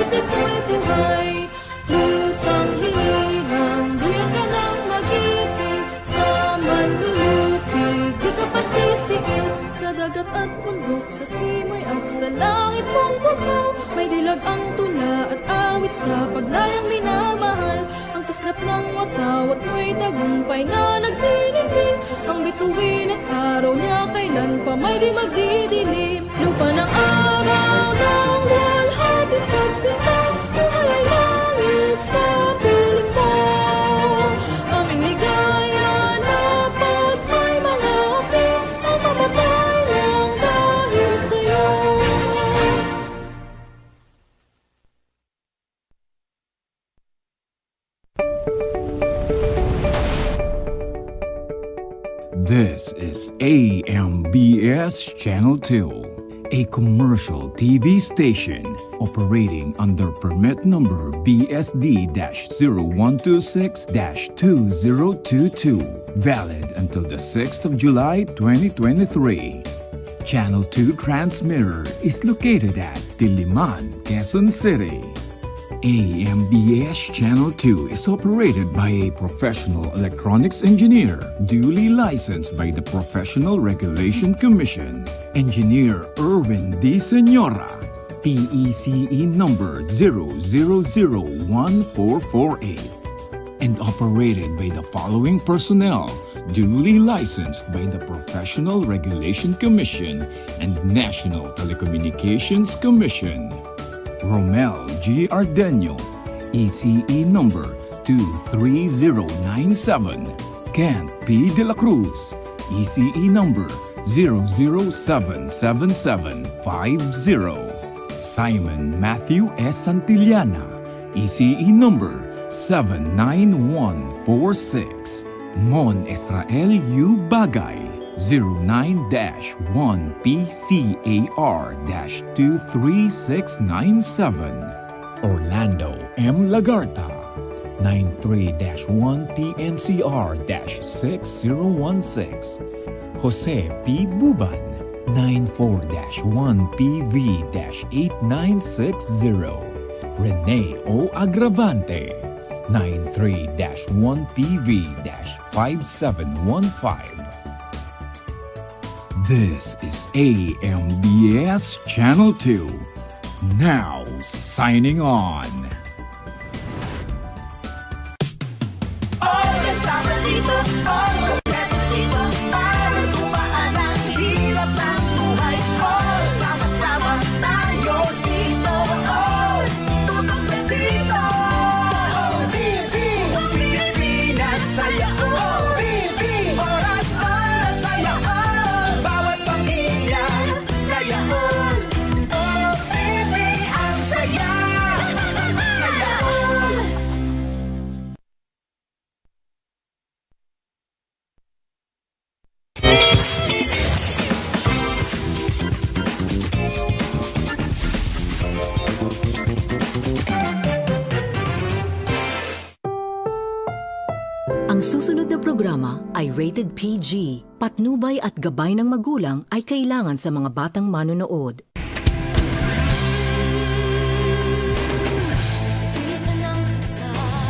at ito'y buhay. Lupang hirang, duyan ka ng mag-ibig. Sa manlulupig, di ka pasisigaw. Sa dagat at bundok, sa simoy at sa langit mong bukaw. May dilag ang tula at awit sa paglayang minamahal. Ang kislap ng wataw at mo'y tagumpay na nagdininding. Ang bituin at araw niya kailan pa may di magdidilim. Lupa ng araw ng walhati pagsinta, buhay ay langit sa piling mo. Aming ligaya na pag may mga api, ang mamatay lang dahil sa'yo. This is AMBS Channel 2, a commercial TV station operating under permit number BSD-0126-2022, valid until the 6th of July 2023. Channel 2 transmitter is located at Diliman, Quezon City. AMBS Channel 2 is operated by a professional electronics engineer, duly licensed by the Professional Regulation Commission. Engineer Erwin D. Senora, PECE number 0001448, and operated by the following personnel, duly licensed by the Professional Regulation Commission and National Telecommunications Commission. Romel G. Ardenio, ECE number 23097. Kent P. De La Cruz, ECE number 0077750. Simon Matthew S. Santillana, ECE number 79146. Mon Israel U. Bagay, 09-1PCAR-23697. Orlando M. Lagarta, 93-1PNCR-6016. Jose P. Buban, 94-1PV-8960. Rene O. Agravante, 93-1PV-5715. This is AMBS Channel 2, now signing on. All kasama dito, all kompleto dito, para gumaan ang hirap ng buhay. All sama-sama tayo dito, all tutok na dito. TV, Pilipinas, saya all. TV, oras-oras, saya all. Bawat pamilya, saya all. All TV, ang saya, saya all. Ang susunod na programa ay rated PG. Patnubay at gabay ng magulang ay kailangan sa mga batang manonood.